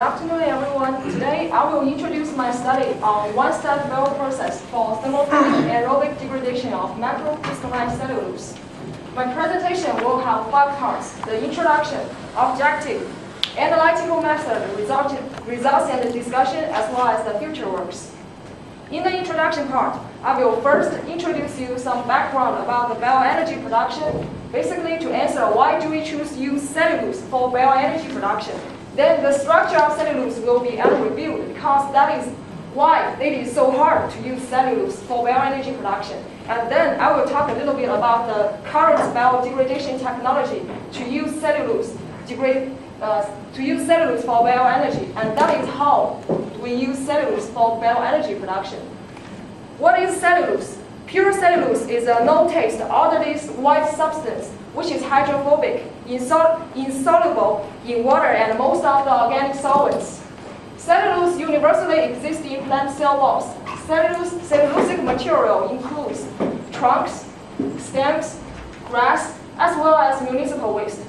Good afternoon, everyone. Today, I will introduce my study on one-step development process for thermophilic aerobic degradation of macrocrystalline cellulose. My presentation will have 5 parts: the introduction, objective, analytical method, results and discussion, as well as the future works. In the introduction part, I will first introduce you some background about the bioenergy production, basically to answer why do we choose to use cellulose for bioenergy production. Then the structure of cellulose will be reviewed because that is why it is so hard to use cellulose for bioenergy production. And then I will talk a little bit about the current biodegradation technology to use cellulose for bioenergy, and that is how we use cellulose for bioenergy production. What is cellulose? Pure cellulose is a no-taste, odorless white substance which is hydrophobic, insoluble in water and most of the organic solvents. Cellulose universally exists in plant cell walls. Cellulosic material includes trunks, stems, grass, as well as municipal waste.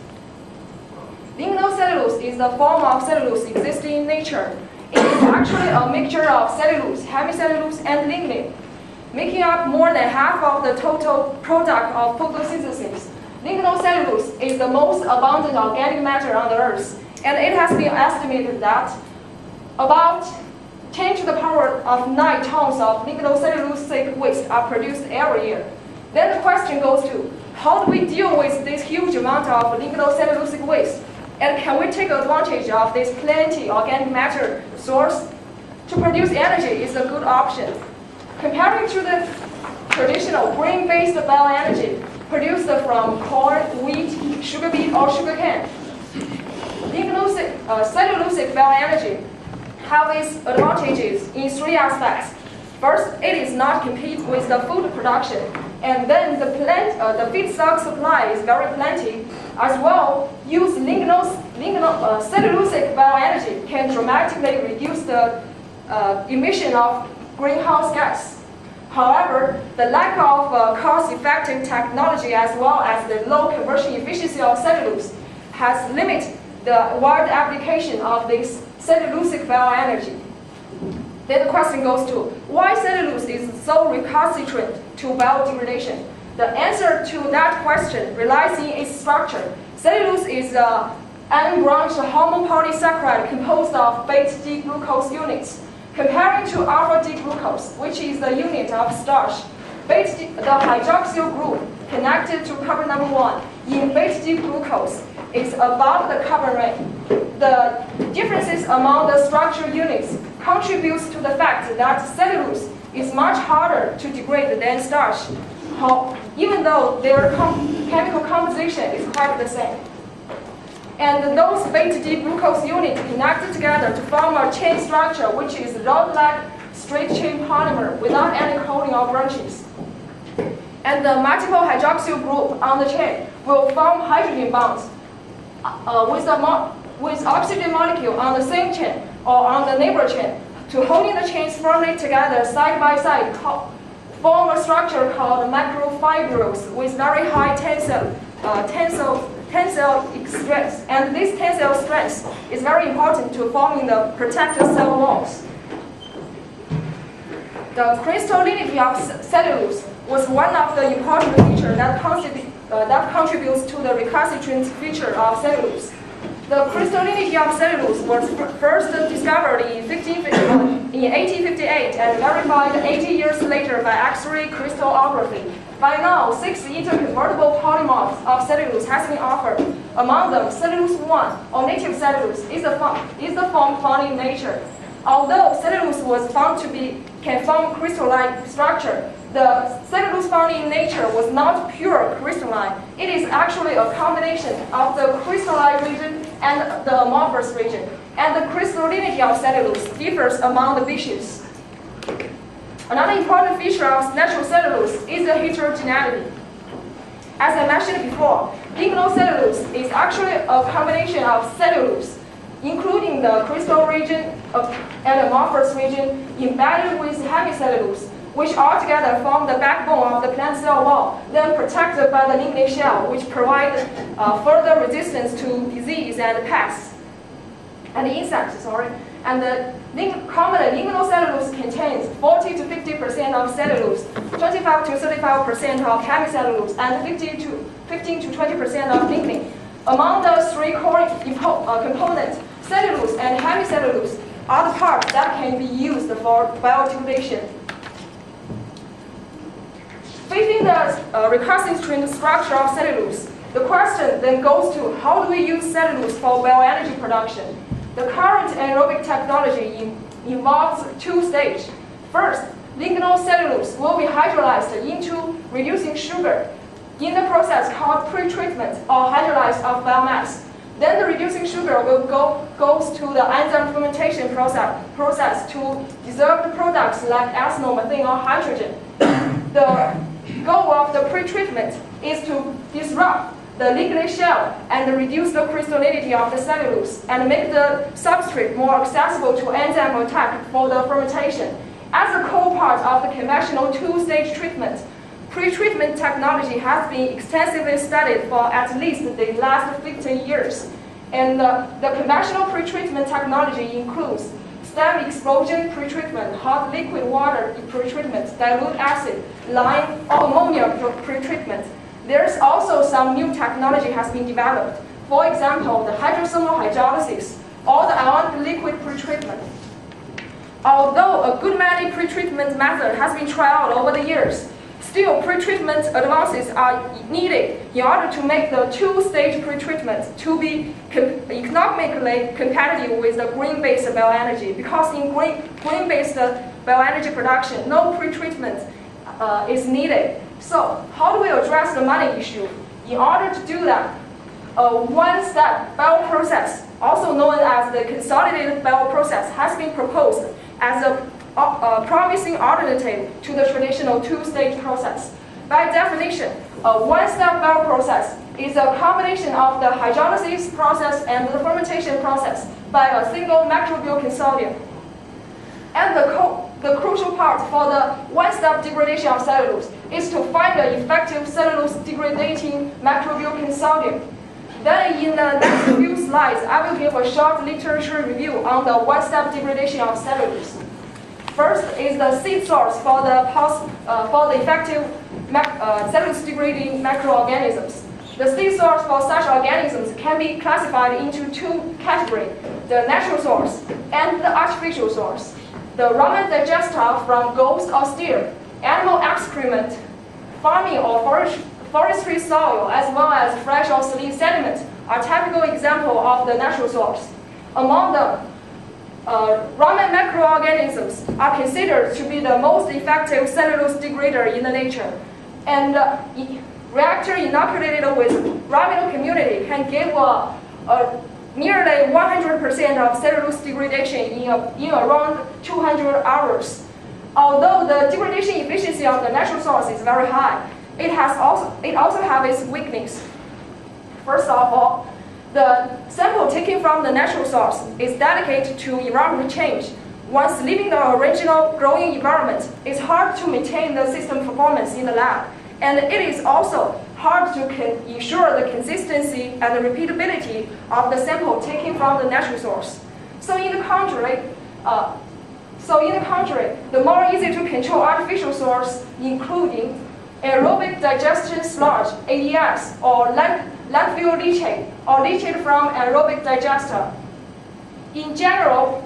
Lignocellulose is the form of cellulose existing in nature. It is actually a mixture of cellulose, hemicellulose, and lignin, making up more than half of the total product of photosynthesis. Lignocellulose is the most abundant organic matter on the earth, and it has been estimated that about 10 to the power of 9 tons of lignocellulosic waste are produced every year. Then the question goes to, how do we deal with this huge amount of lignocellulosic waste? And can we take advantage of this plenty organic matter source? To produce energy is a good option. Comparing to the traditional grain-based bioenergy produced from corn, wheat, sugar beet, or sugarcane, cellulosic bioenergy have its advantages in 3 aspects. First, it is not compete with the food production, and then the feedstock supply is very plenty. As well, use cellulosic bioenergy can dramatically reduce the emission of greenhouse gas. However, the lack of cost-effective technology as well as the low conversion efficiency of cellulose has limited the wide application of this cellulosic bioenergy. Then the question goes to, why cellulose is so recalcitrant to biodegradation? The answer to that question relies in its structure. Cellulose is an unbranched hormone polysaccharide composed of beta-D-glucose units. Comparing to alpha-D-glucose, which is the unit of starch, the hydroxyl group connected to carbon number 1 in beta-D-glucose is above the carbon ring. The differences among the structure units contributes to the fact that cellulose is much harder to degrade than starch, even though their chemical composition is quite the same. And those beta-D-glucose units connected together to form a chain structure, which is rod-like straight-chain polymer without any coating or branches. And the multiple hydroxyl group on the chain will form hydrogen bonds with oxygen molecule on the same chain or on the neighbor chain to holding the chains firmly together side by side, form a structure called microfibrils with very high tensile strength, and this tensile strength is very important to forming the protective cell walls. The crystallinity of cellulose was one of the important features that contributes to the recalcitrant feature of cellulose. The crystallinity of cellulose was first discovered in 1858 and verified 80 years later by X-ray crystallography. By now, 6 interconvertible polymorphs of cellulose has been offered. Among them, cellulose-1, or native cellulose, is the form found in nature. Although cellulose was found can form crystalline structure, the cellulose found in nature was not pure crystalline. It is actually a combination of the crystalline region and the amorphous region, and the crystallinity of cellulose differs among the species. Another important feature of natural cellulose is the heterogeneity. As I mentioned before, lignocellulose is actually a combination of cellulose, including the crystal region and amorphous region embedded with hemicellulose, which altogether form the backbone of the plant cell wall, then protected by the lignin shell, which provides further resistance to disease and pests. and insects, And commonly, lignocellulose contains 40 to 50% of cellulose, 25 to 35% of hemicellulose, and 15 to 20% of lignin. Among the three core components, cellulose and hemicellulose are the parts that can be used for biodegradation. Within the recursive string structure of cellulose, the question then goes to how do we use cellulose for bioenergy production? The current aerobic technology involves two stages. First, lignocellulose will be hydrolyzed into reducing sugar in the process called pretreatment or hydrolysis of biomass. Then the reducing sugar will goes to the enzyme fermentation process to dissolve the products like ethanol, methane, or hydrogen. The goal of the pretreatment is to disrupt the lignin shell and reduce the crystallinity of the cellulose and make the substrate more accessible to enzyme attack for the fermentation. As a core part of the conventional two-stage treatment, pretreatment technology has been extensively studied for at least the last 15 years. And the conventional pretreatment technology includes stem explosion pretreatment, hot liquid water pretreatment, dilute acid, lime, or ammonia pretreatment. There's also some new technology has been developed. For example, the hydrothermal hydrolysis or the ionic liquid pretreatment. Although a good many pretreatment methods has been tried out over the years, still pretreatment advances are needed in order to make the two-stage pretreatment to be economically competitive with the green-based bioenergy. Because in green-based bioenergy production, no pretreatment is needed. So how do we address the money issue? In order to do that, a one-step bioprocess, also known as the consolidated bioprocess, has been proposed as a promising alternative to the traditional two-stage process. By definition, a one-step bioprocess is a combination of the hydrolysis process and the fermentation process by a single microbial consortium. And the crucial part for the one-step degradation of cellulose is to find an effective cellulose degrading microbial consortium. Then in the next few slides, I will give a short literature review on the one-step degradation of cellulose. First is the seed source for the effective cellulose degrading microorganisms. The seed source for such organisms can be classified into two categories, the natural source and the artificial source. The ramen digester from ghost or steer, animal excrement, farming or forestry soil, as well as fresh or saline sediment are typical examples of the natural source. Among them, ramen microorganisms are considered to be the most effective cellulose degrader in the nature. And reactor inoculated with ramen community can give nearly 100% of cellulose degradation in around 200 hours. Although the degradation efficiency of the natural source is very high, it also has its weakness. First of all, the sample taken from the natural source is delicate to environmental change. Once leaving the original growing environment, it's hard to maintain the system performance in the lab. And it is also hard to ensure the consistency and the repeatability of the sample taken from the natural source. So in the contrary, the more easy to control artificial source, including aerobic digestion sludge, ADS, or landfill leachate, or leachate from aerobic digester. In general,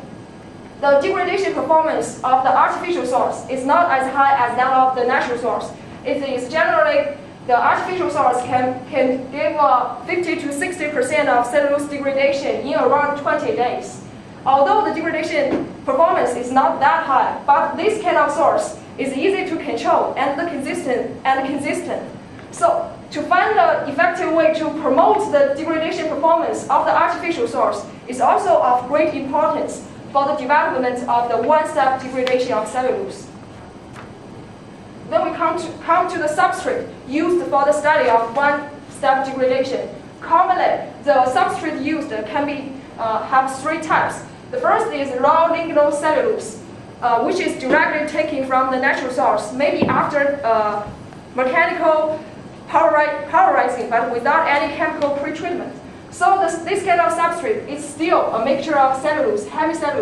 the degradation performance of the artificial source is not as high as that of the natural source. It is generally, the artificial source can give 50 to 60% of cellulose degradation in around 20 days. Although the degradation performance is not that high, but this kind of source is easy to control and consistent. So to find an effective way to promote the degradation performance of the artificial source is also of great importance for the development of the one-step degradation of cellulose. Then we come to the substrate used for the study of one-step degradation. Commonly, the substrate used can have three types. The first is raw lignocellulose, which is directly taken from the natural source, maybe after mechanical pulverizing, but without any chemical pretreatment. So this kind of substrate is still a mixture of cellulose, heavy cellulose,